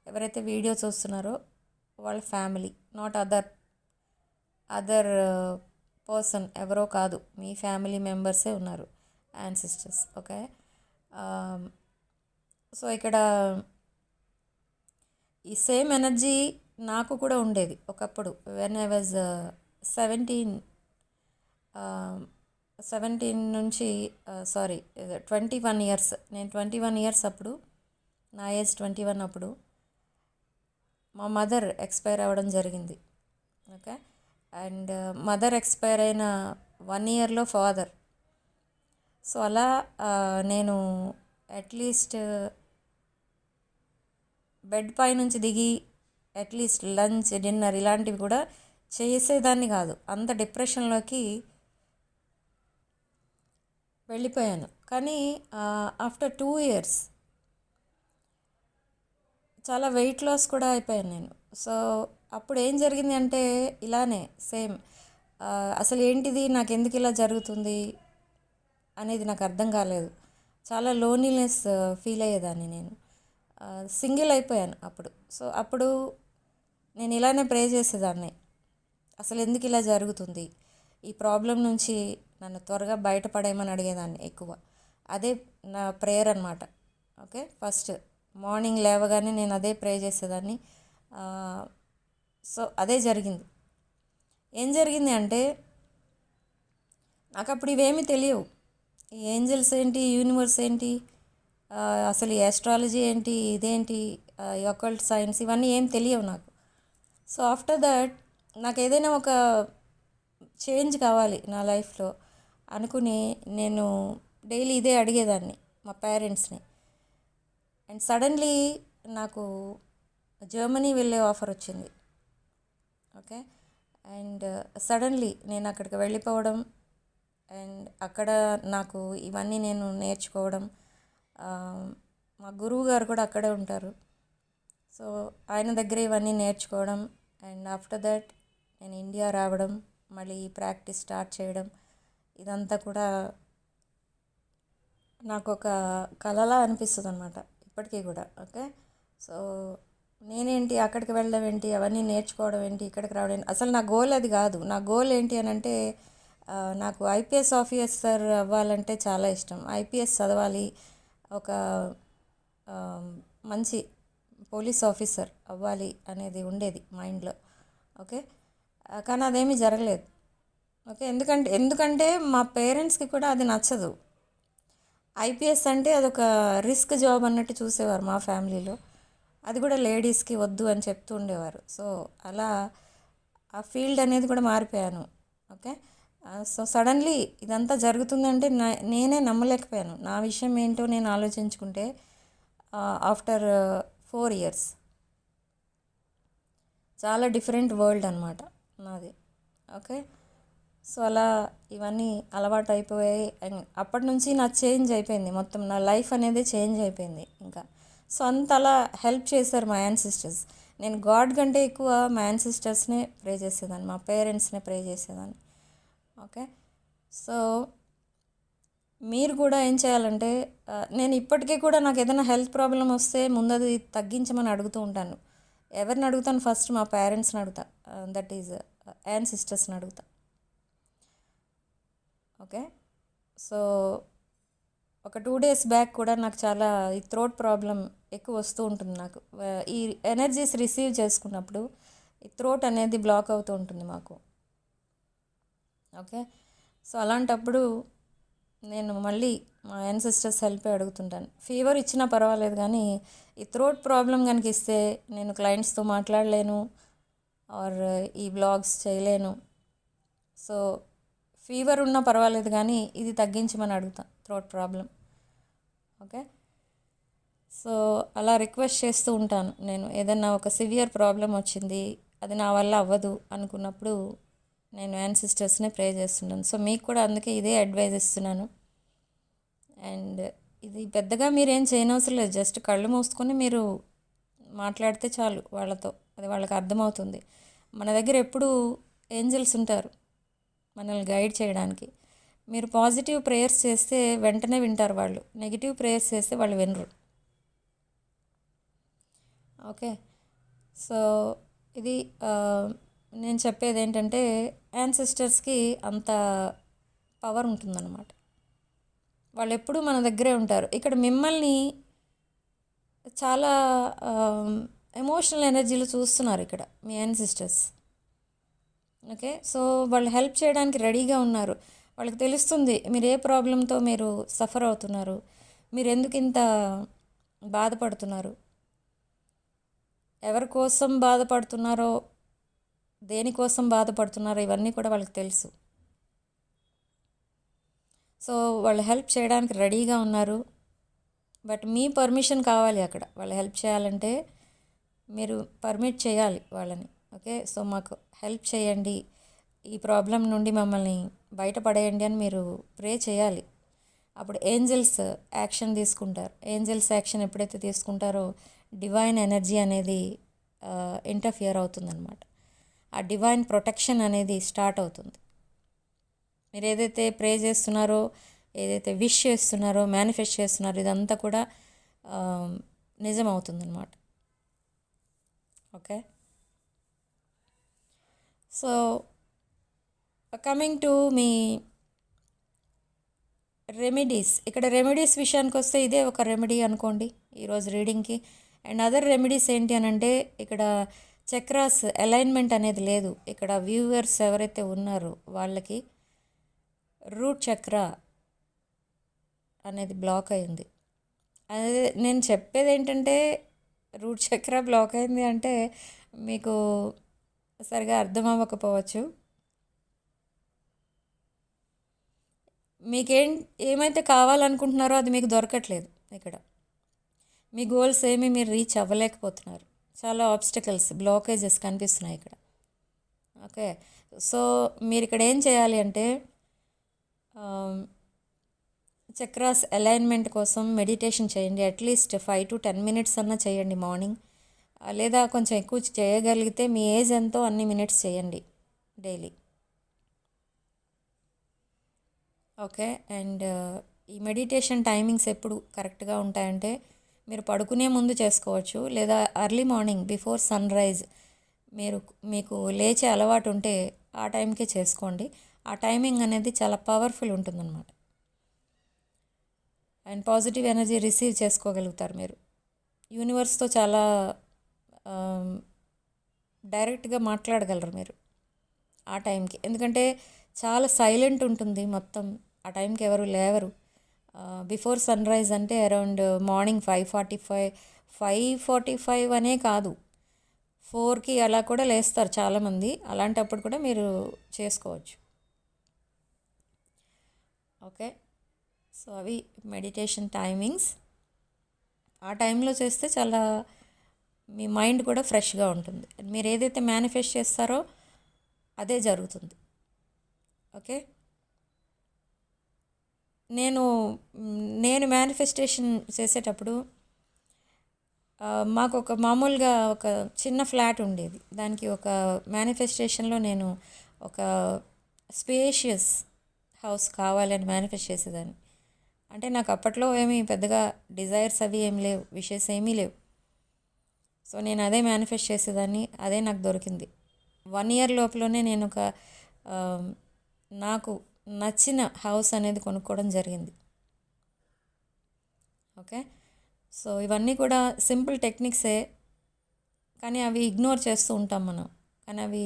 ఎవరైతే వీడియో చూస్తున్నారో వాళ్ళ ఫ్యామిలీ, నాట్ అదర్ పర్సన్, ఎవరో కాదు, మీ ఫ్యామిలీ మెంబర్సే ఉన్నారు యాన్సిస్టర్స్. ఓకే, సో ఇక్కడ ఈ సేమ్ ఎనర్జీ నాకు కూడా ఉండేది ఒకప్పుడు. వెన్ ఐ వాజ్ 17 నుంచి 21 ఇయర్స్, నేను 21 ఇయర్స్ అప్పుడు, నా ఏజ్ 21 అప్పుడు మా మదర్ ఎక్స్పైర్ అవ్వడం జరిగింది. ఓకే, అండ్ మదర్ ఎక్స్పైర్ అయిన 1 ఇయర్లో ఫాదర్. సో అలా నేను అట్లీస్ట్ బెడ్ పై నుంచి దిగి అట్లీస్ట్ లంచ్, డిన్నర్ ఇలాంటివి కూడా చేసేదాన్ని కాదు, అంత డిప్రెషన్లోకి వెళ్ళిపోయాను. కానీ ఆఫ్టర్ 2 ఇయర్స్ చాలా వెయిట్ లాస్ కూడా అయిపోయాను నేను. సో అప్పుడు ఏం జరిగింది అంటే ఇలానే సేమ్, అసలు ఏంటిది, నాకు ఎందుకు ఇలా జరుగుతుంది అనేది నాకు అర్థం కాలేదు. చాలా లోన్లీనెస్ ఫీల్ అయ్యేదాన్ని నేను, సింగిల్ అయిపోయాను అప్పుడు. సో అప్పుడు నేను ఇలానే ప్రే చేసేదాన్ని, అసలు ఎందుకు ఇలా జరుగుతుంది, ఈ ప్రాబ్లం నుంచి నన్ను త్వరగా బయటపడేయమని అడిగేదాన్ని ఎక్కువ. అదే నా ప్రేయర్ అనమాట. ఓకే, ఫస్ట్ మార్నింగ్ లేవగానే నేను అదే ప్రే చేసేదాన్ని. సో అదే జరిగింది. ఏం జరిగింది అంటే నాకు అప్పుడు ఇవేమీ తెలియవు, ఈ ఏంజల్స్ ఏంటి, యూనివర్స్ ఏంటి, అసలు ఈ ఆస్ట్రాలజీ ఏంటి, ఇదేంటి, ఈ అకల్ట్ సైన్స్, ఇవన్నీ ఏం తెలియవు నాకు. సో ఆఫ్టర్ దట్ నాకు ఏదైనా ఒక చేంజ్ కావాలి నా లైఫ్లో అనుకుని నేను డైలీ ఇదే అడిగేదాన్ని మా పేరెంట్స్ని. అండ్ సడన్లీ నాకు జర్మనీ వెళ్ళే ఆఫర్ వచ్చింది. ఓకే, అండ్ సడన్లీ నేను అక్కడికి వెళ్ళిపోవడం, అండ్ అక్కడ నాకు ఇవన్నీ నేను నేర్చుకోవడం, మా గురువు గారు కూడా అక్కడే ఉంటారు, సో ఆయన దగ్గర ఇవన్నీ నేర్చుకోవడం. అండ్ ఆఫ్టర్ దట్ నేను ఇండియా రావడం, మళ్ళీ ప్రాక్టీస్ స్టార్ట్ చేయడం, ఇదంతా కూడా నాకు ఒక కలలా అనిపిస్తుంది అనమాట ఇప్పటికీ కూడా. ఓకే, సో నేనేంటి అక్కడికి వెళ్ళడం ఏంటి, అవన్నీ నేర్చుకోవడం ఏంటి, ఇక్కడికి రావడం ఏంటి, అసలు నా గోల్ అది కాదు. నా గోల్ ఏంటి అని అంటే నాకు ఐపీఎస్ ఆఫీసర్ అవ్వాలంటే చాలా ఇష్టం. ఐపీఎస్ చదవాలి, ఒక మంచి పోలీస్ ఆఫీసర్ అవ్వాలి అనేది ఉండేది మైండ్లో. ఓకే, కానీ అదేమీ జరగలేదు. ఓకే, ఎందుకంటే మా పేరెంట్స్కి కూడా అది నచ్చదు. ఐపీఎస్ అంటే అదొక రిస్క్ జాబ్ అన్నట్టు చూసేవారు మా ఫ్యామిలీలో, అది కూడా లేడీస్కి వద్దు అని చెప్తూ ఉండేవారు. సో అలా ఆ ఫీల్డ్ అనేది కూడా మారిపోయాను. ఓకే, సో సడన్లీ ఇదంతా జరుగుతుందంటే నేనే నమ్మలేకపోయాను. నా విషయం ఏంటో నేను ఆలోచించుకుంటే ఆఫ్టర్ 4 ఇయర్స్ చాలా డిఫరెంట్ వరల్డ్ అనమాట నాది. ఓకే, సో అలా ఇవన్నీ అలవాటు అయిపోయాయి. అప్పటి నుంచి నాకు చేంజ్ అయిపోయింది, మొత్తం నా లైఫ్ అనేది చేంజ్ అయిపోయింది ఇంకా. సో అంత అలా హెల్ప్ చేశారు మా యాన్సిస్టర్స్. నేను గాడ్ కంటే ఎక్కువ మా యాన్సిస్టర్స్నే ప్రే చేసేదాన్ని, మా పేరెంట్స్నే ప్రే చేసేదాన్ని. ఓకే, సో మీరు కూడా ఏం చేయాలంటే నేను ఇప్పటికీ కూడా నాకు ఏదైనా హెల్త్ ప్రాబ్లం వస్తే ముందు అది తగ్గించమని అడుగుతూ ఉంటాను. ఎవరిని అడుగుతాను? ఫస్ట్ మా పేరెంట్స్ని అడుగుతా, దట్ ఈజ్ యాన్సిస్టర్స్ని అడుగుతా. ఓకే, సో ఒక 2 డేస్ బ్యాక్ కూడా నాకు చాలా ఈ థ్రోట్ ప్రాబ్లం ఎక్కువ వస్తూ ఉంటుంది నాకు. ఈ ఎనర్జీస్ రిసీవ్ చేసుకున్నప్పుడు ఈ థ్రోట్ అనేది బ్లాక్ అవుతూ ఉంటుంది మాకు. ఓకే, సో అలాంటప్పుడు నేను మళ్ళీ మా యాన్సిస్టర్స్ హెల్ప్ అడుగుతుంటాను. ఫీవర్ ఇచ్చినా పర్వాలేదు, కానీ ఈ థ్రోట్ ప్రాబ్లం కనుక ఇస్తే నేను క్లయింట్స్తో మాట్లాడలేను ఆర్ ఈ బ్లాగ్స్ చేయలేను. సో ఫీవర్ ఉన్నా పర్వాలేదు, కానీ ఇది తగ్గించమని అడుగుతాను, థ్రోట్ ప్రాబ్లం. ఓకే, సో అలా రిక్వెస్ట్ చేస్తూ ఉంటాను. నేను ఏదన్నా ఒక సివియర్ ప్రాబ్లం వచ్చింది, అది నా వల్ల అవ్వదు అనుకున్నప్పుడు నేను యాన్సిస్టర్స్నే ప్రే చేస్తున్నాను. సో మీకు కూడా అందుకే ఇదే అడ్వైజ్ ఇస్తున్నాను. అండ్ ఇది పెద్దగా మీరేం చేయనవసరం లేదు, జస్ట్ కళ్ళు మూసుకొని మీరు మాట్లాడితే చాలు వాళ్ళతో, అది వాళ్ళకి అర్థమవుతుంది. మన దగ్గర ఎప్పుడు ఏంజల్స్ ఉంటారు మనల్ని గైడ్ చేయడానికి. మీరు పాజిటివ్ ప్రేయర్స్ చేస్తే వెంటనే వింటారు వాళ్ళు, నెగిటివ్ ప్రేయర్స్ చేస్తే వాళ్ళు వినరు. ఓకే, సో ఇది నేను చెప్పేది ఏంటంటే యాన్సిస్టర్స్కి అంత పవర్ ఉంటుందన్నమాట. వాళ్ళు ఎప్పుడూ మన దగ్గరే ఉంటారు. ఇక్కడ మిమ్మల్ని చాలా ఎమోషనల్ ఎనర్జీలు చూస్తున్నారు ఇక్కడ మీ యాన్సిస్టర్స్. ఓకే, సో వాళ్ళు హెల్ప్ చేయడానికి రెడీగా ఉన్నారు. వాళ్ళకి తెలుస్తుంది మీరు ఏ ప్రాబ్లంతో మీరు సఫర్ అవుతున్నారు, మీరు ఎందుకు ఇంత బాధపడుతున్నారు, ఎవరి కోసం బాధపడుతున్నారో, దేనికోసం బాధపడుతున్నారో ఇవన్నీ కూడా వాళ్ళకి తెలుసు. సో వాళ్ళు హెల్ప్ చేయడానికి రెడీగా ఉన్నారు. బట్ మీ పర్మిషన్ కావాలి అక్కడ. వాళ్ళు హెల్ప్ చేయాలంటే మీరు పర్మిట్ చేయాలి వాళ్ళని. ఓకే, సో మాకు హెల్ప్ చేయండి, ఈ ప్రాబ్లం నుండి మమ్మల్ని బయటపడేయండి అని మీరు ప్రే చేయాలి. అప్పుడు ఏంజల్స్ యాక్షన్ తీసుకుంటారు. ఏంజల్స్ యాక్షన్ ఎప్పుడైతే తీసుకుంటారో డివైన్ ఎనర్జీ అనేది ఇంటర్ఫియర్ అవుతుందన్నమాట. ఆ డివైన్ ప్రొటెక్షన్ అనేది స్టార్ట్ అవుతుంది. మీరు ఏదైతే ప్రే చేస్తున్నారో, ఏదైతే విష్ చేస్తున్నారో, మేనిఫెస్ట్ చేస్తున్నారో, ఇదంతా కూడా నిజం అవుతుందన్నమాట. Okay, so coming to me remedies. ఇక్కడ రెమెడీస్ విషయానికి వస్తే ఇదే ఒక రెమెడీ అనుకోండి ఈరోజు రీడింగ్కి. అండ్ అదర్ రెమెడీస్ ఏంటి అని అంటే ఇక్కడ చక్రాస్ అలైన్మెంట్ అనేది లేదు. ఇక్కడ వ్యూవర్స్ ఎవరైతే ఉన్నారో వాళ్ళకి రూట్ చక్ర అనేది బ్లాక్ అయింది. అదే నేను చెప్పేది ఏంటంటే రూట్ చక్ర బ్లాక్ అయింది అంటే మీకు సరిగా అర్థం అవ్వకపోవచ్చు. ఏమైతే కావాలనుకుంటున్నారో అది మీకు దొరకట్లేదు. ఇక్కడ మీ గోల్స్ ఏమీ మీరు రీచ్ అవ్వలేకపోతున్నారు. చాలా ఆబ్స్టికల్స్, బ్లాకేజెస్ కనిపిస్తున్నాయి ఇక్కడ. ఓకే, సో మీరు ఇక్కడ ఏం చేయాలి అంటే చక్రాస్ అలైన్మెంట్ కోసం మెడిటేషన్ చేయండి. అట్లీస్ట్ 5 to 10 minutes అన్నా చేయండి మార్నింగ్. లేదా కొంచెం ఎక్కువ చేయగలిగితే మీ ఏజ్ ఎంతో అన్ని మినిట్స్ చేయండి డైలీ. ఓకే, అండ్ ఈ మెడిటేషన్ టైమింగ్స్ ఎప్పుడు కరెక్ట్గా ఉంటాయంటే మీరు పడుకునే ముందు చేసుకోవచ్చు, లేదా early morning before sunrise మీకు లేచే అలవాటు ఉంటే ఆ టైంకే చేసుకోండి. ఆ టైమింగ్ అనేది చాలా పవర్ఫుల్ ఉంటుందన్నమాట. అండ్ పాజిటివ్ ఎనర్జీ రిసీవ్ చేసుకోగలుగుతారు మీరు. యూనివర్స్తో చాలా డైరెక్ట్గా మాట్లాడగలరు మీరు ఆ టైంకి. ఎందుకంటే చాలా సైలెంట్ ఉంటుంది మొత్తం. ఆ టైంకి ఎవరు లేవరు. బిఫోర్ సన్ రైజ్ అంటే అరౌండ్ మార్నింగ్ 5:45 అనే కాదు, 4కి అలా కూడా లేస్తారు చాలామంది. అలాంటప్పుడు కూడా మీరు చేసుకోవచ్చు. ఓకే, సో అవి మెడిటేషన్ టైమింగ్స్. ఆ టైంలో చేస్తే చాలా మీ మైండ్ కూడా ఫ్రెష్గా ఉంటుంది. మీరు ఏదైతే మేనిఫెస్ట్ చేస్తారో అదే జరుగుతుంది. ఓకే, నేను మేనిఫెస్టేషన్ చేసేటప్పుడు మాకు ఒక మామూలుగా ఒక చిన్న ఫ్లాట్ ఉండేది. దానికి ఒక మేనిఫెస్టేషన్లో నేను ఒక స్పేషియస్ హౌస్ కావాలని మేనిఫెస్ట్ చేసేదాన్ని. అంటే నాకు అప్పట్లో ఏమీ పెద్దగా డిజైర్స్ అవి ఏమి లేవు, విషెస్ ఏమీ లేవు. సో నేను అదే మేనిఫెస్ట్ చేసేదాన్ని, అదే నాకు దొరికింది. 1 year లోపలనే నేను ఒక నాకు నచ్చిన హౌస్ అనేది కొనుక్కోవడం జరిగింది. ఓకే, సో ఇవన్నీ కూడా సింపుల్ టెక్నిక్సే, కానీ అవి ఇగ్నోర్ చేస్తూ ఉంటాం మనం. కానీ అవి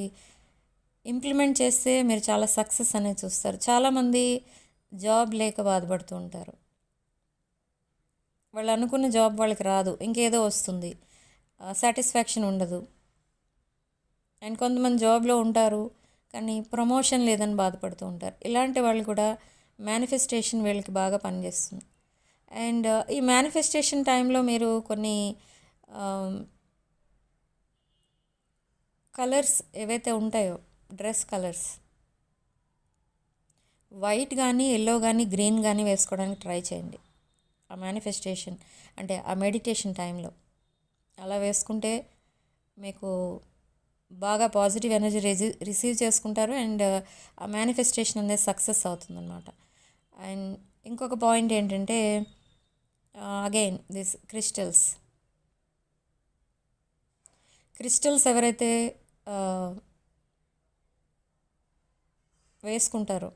ఇంప్లిమెంట్ చేస్తే మీరు చాలా సక్సెస్ అనేది చూస్తారు. చాలామంది జాబ్ లేక బాధపడుతూ ఉంటారు. వాళ్ళు అనుకున్న జాబ్ వాళ్ళకి రాదు, ఇంకేదో వస్తుంది, సాటిస్ఫాక్షన్ ఉండదు. అండ్ కొంతమంది జాబ్లో ఉంటారు కానీ ప్రమోషన్ లేదని బాధపడుతూ ఉంటారు. ఇలాంటి వాళ్ళు కూడా మేనిఫెస్టేషన్ వీళ్ళకి బాగా పనిచేస్తుంది. అండ్ ఈ మేనిఫెస్టేషన్ టైంలో మీరు కొన్ని కలర్స్ ఏవైతే ఉంటాయో, డ్రెస్ కలర్స్ వైట్ కానీ, ఎల్లో కానీ, గ్రీన్ కానీ వేసుకోవడానికి ట్రై చేయండి. ఆ మేనిఫెస్టేషన్ అంటే ఆ మెడిటేషన్ టైంలో అలా వేసుకుంటే మీకు బాగా పాజిటివ్ ఎనర్జీ రిసీవ్ చేసుకుంటారు. అండ్ ఆ మేనిఫెస్టేషన్ అనేది సక్సెస్ అవుతుందన్నమాట. అండ్ ఇంకొక పాయింట్ ఏంటంటే అగైన్ దిస్ క్రిస్టల్స్ ఎవరైతే వేసుకుంటారో,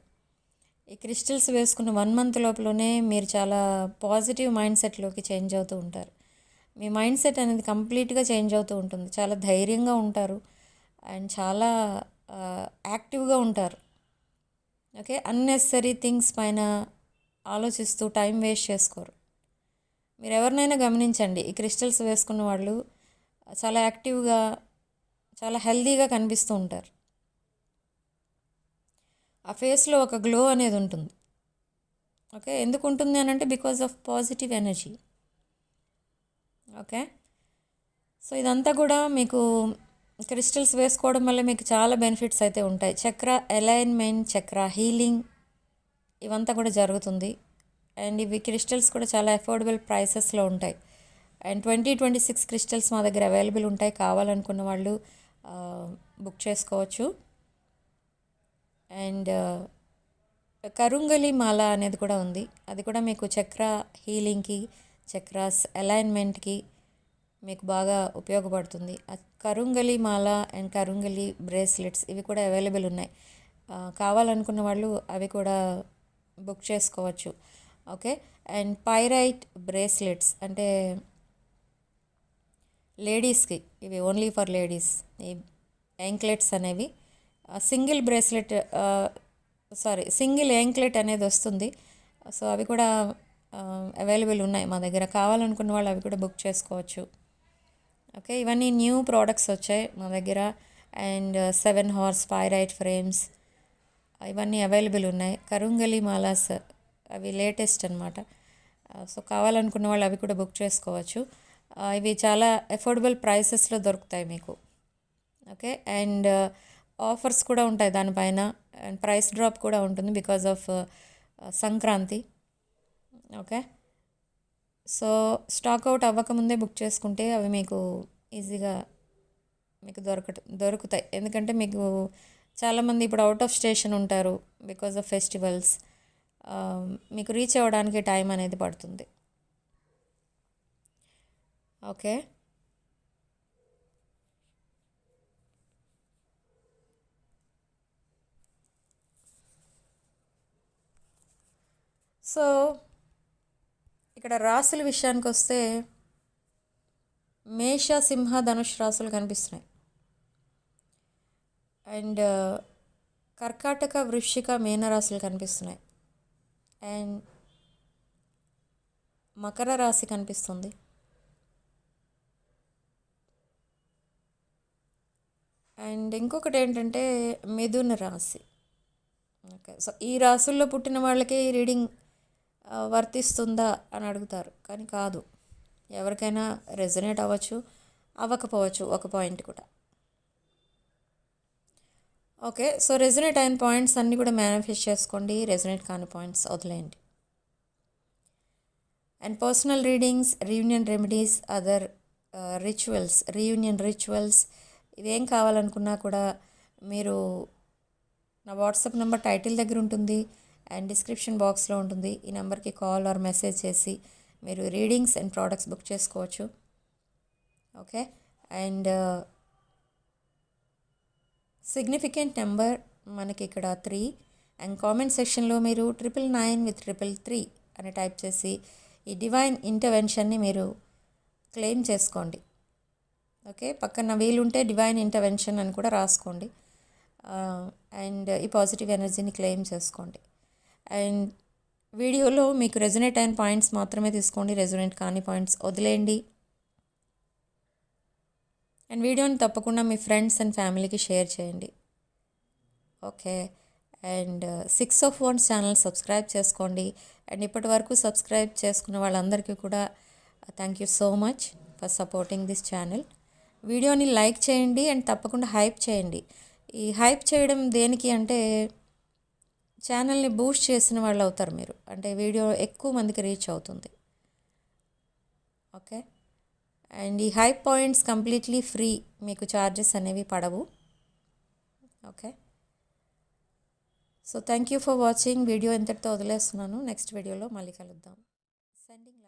ఈ క్రిస్టల్స్ వేసుకున్న 1 month లోపలనే మీరు చాలా పాజిటివ్ మైండ్ సెట్లోకి చేంజ్ అవుతూ ఉంటారు. మీ మైండ్ సెట్ అనేది కంప్లీట్గా చేంజ్ అవుతూ ఉంటుంది. చాలా ధైర్యంగా ఉంటారు అండ్ చాలా యాక్టివ్గా ఉంటారు. ఓకే, అన్నెసరీ థింగ్స్ పైన ఆలోచిస్తూ టైం వేస్ట్ చేసుకోరు. మీరు ఎవరినైనా గమనించండి, ఈ క్రిస్టల్స్ వేసుకున్న వాళ్ళు చాలా యాక్టివ్గా, చాలా హెల్తీగా కనిపిస్తూ ఉంటారు. ఆ ఫేస్లో ఒక గ్లో అనేది ఉంటుంది. ఓకే, ఎందుకు ఉంటుంది అని అంటే because of positive energy. Okay, so ఇదంతా కూడా మీకు క్రిస్టల్స్ వేసుకోవడం వల్ల మీకు చాలా బెనిఫిట్స్ అయితే ఉంటాయి. చక్ర అలైన్మెంట్, చక్ర హీలింగ్ ఇవంతా కూడా జరుగుతుంది. అండ్ ఇవి క్రిస్టల్స్ కూడా చాలా అఫోర్డబుల్ ప్రైసెస్లో ఉంటాయి. అండ్ 2026 క్రిస్టల్స్ మా దగ్గర అవైలబుల్ ఉంటాయి. కావాలనుకున్న వాళ్ళు బుక్ చేసుకోవచ్చు. అండ్ కరుంగలి మాల అనేది కూడా ఉంది. అది కూడా మీకు చక్ర హీలింగ్కి, చక్రాస్ అలైన్మెంట్కి మీకు బాగా ఉపయోగపడుతుంది. కరుంగలి మాల అండ్ కరుంగలి బ్రేస్లెట్స్ ఇవి కూడా అవైలబుల్ ఉన్నాయి. కావాలనుకున్న వాళ్ళు అవి కూడా బుక్ చేసుకోవచ్చు. ఓకే, అండ్ పైరైట్ బ్రేస్లెట్స్ అంటే లేడీస్కి, ఇవి ఓన్లీ ఫర్ లేడీస్. ఈ యాంక్లెట్స్ అనేవి సింగిల్ బ్రేస్లెట్ సింగిల్ యాంక్లెట్ అనేది వస్తుంది. సో అవి కూడా అవైలబుల్ ఉన్నాయి మా దగ్గర. కావాలనుకున్న వాళ్ళు అవి కూడా బుక్ చేసుకోవచ్చు. ఓకే, ఇవన్నీ న్యూ ప్రోడక్ట్స్ వచ్చాయి మా దగ్గర. అండ్ 7 horse పైరైట్ ఫ్రేమ్స్ ఇవన్నీ అవైలబుల్ ఉన్నాయి. కరుంగలి మాలాస్ అవి లేటెస్ట్ అనమాట. సో కావాలనుకున్న వాళ్ళు అవి కూడా బుక్ చేసుకోవచ్చు. ఇవి చాలా అఫోర్డబుల్ ప్రైసెస్లో దొరుకుతాయి మీకు. ఓకే, అండ్ ఆఫర్స్ కూడా ఉంటాయి దానిపైన. అండ్ ప్రైస్ డ్రాప్ కూడా ఉంటుంది because of Sankranti. Okay, so stock out అవ్వకముందే బుక్ చేసుకుంటే అవి మీకు ఈజీగా మీకు దొరుకుతాయి. ఎందుకంటే మీకు చాలామంది ఇప్పుడు అవుట్ ఆఫ్ స్టేషన్ ఉంటారు బికాజ్ ఆఫ్ ఫెస్టివల్స్. మీకు రీచ్ అవ్వడానికి టైం అనేది పడుతుంది. ఓకే, సో ఇక్కడ రాసుల విషయానికి వస్తే మేష, సింహ, ధనుష్ రాసులు కనిపిస్తున్నాయి. అండ్ కర్కాటక, వృశ్చిక, మీన రాశులు కనిపిస్తున్నాయి. అండ్ మకర రాశి కనిపిస్తుంది. అండ్ ఇంకొకటి ఏంటంటే మిథున రాశి. ఓకే, సో ఈ రాశుల్లో పుట్టిన వాళ్ళకి రీడింగ్ వర్తిస్తుందా అని అడుగుతారు, కానీ కాదు. ఎవరికైనా రెజనేట్ అవ్వచ్చు, అవ్వకపోవచ్చు ఒక పాయింట్ కూడా. ఓకే, సో రెజనేట్ అయిన పాయింట్స్ అన్నీ కూడా మేనిఫెస్ట్ చేసుకోండి. రెజనేట్ కాని పాయింట్స్ వదిలేయండి. And personal readings, reunion remedies, other rituals, reunion rituals ఇవేం కావాలనుకున్నా కూడా మీరు నా వాట్సాప్ నెంబర్ టైటిల్ దగ్గర ఉంటుంది అండ్ డిస్క్రిప్షన్ బాక్స్లో ఉంటుంది. ఈ నెంబర్కి కాల్ ఆర్ మెసేజ్ చేసి మీరు రీడింగ్స్ అండ్ ప్రోడక్ట్స్ బుక్ చేసుకోవచ్చు. ఓకే, అండ్ సిగ్నిఫికెంట్ నెంబర్ మనకి ఇక్కడ 3. అండ్ కామెంట్ సెక్షన్లో మీరు 999 అని టైప్ చేసి ఈ డివైన్ ఇంటర్వెన్షన్ని మీరు క్లెయిమ్ చేసుకోండి. ఓకే, పక్కన వీలుంటే డివైన్ ఇంటర్వెన్షన్ అని కూడా రాసుకోండి. అండ్ ఈ పాజిటివ్ ఎనర్జీని క్లెయిమ్ చేసుకోండి. అండ్ వీడియోలో మీకు రెజొనేట్ అయిన పాయింట్స్ మాత్రమే తీసుకోండి, రెజొనేట్ కాని పాయింట్స్ వదిలేయండి. అండ్ వీడియోని తప్పకుండా మీ ఫ్రెండ్స్ అండ్ ఫ్యామిలీకి షేర్ చేయండి. Okay, and 6 of Wands channel subscribe చేసుకోండి. అండ్ ఇప్పటి వరకు సబ్స్క్రైబ్ చేసుకున్న వాళ్ళందరికీ కూడా thank you so much for supporting this channel. వీడియోని లైక్ చేయండి అండ్ తప్పకుండా హైప్ చేయండి. ఈ హైప్ చేయడం దేనికి అంటే ఛానల్ని బూస్ట్ చేసిన వాళ్ళు అవుతారు మీరు, అంటే వీడియో ఎక్కువ మందికి రీచ్ అవుతుంది. ఓకే, అండ్ ఈ హైప్ పాయింట్స్ కంప్లీట్లీ ఫ్రీ, మీకు ఛార్జెస్ అనేవి పడవు. Okay, so thank you for watching. Video ఎంతటితో వదిలేస్తున్నాను. నెక్స్ట్ వీడియోలో మళ్ళీ కలుద్దాం. సెండింగ్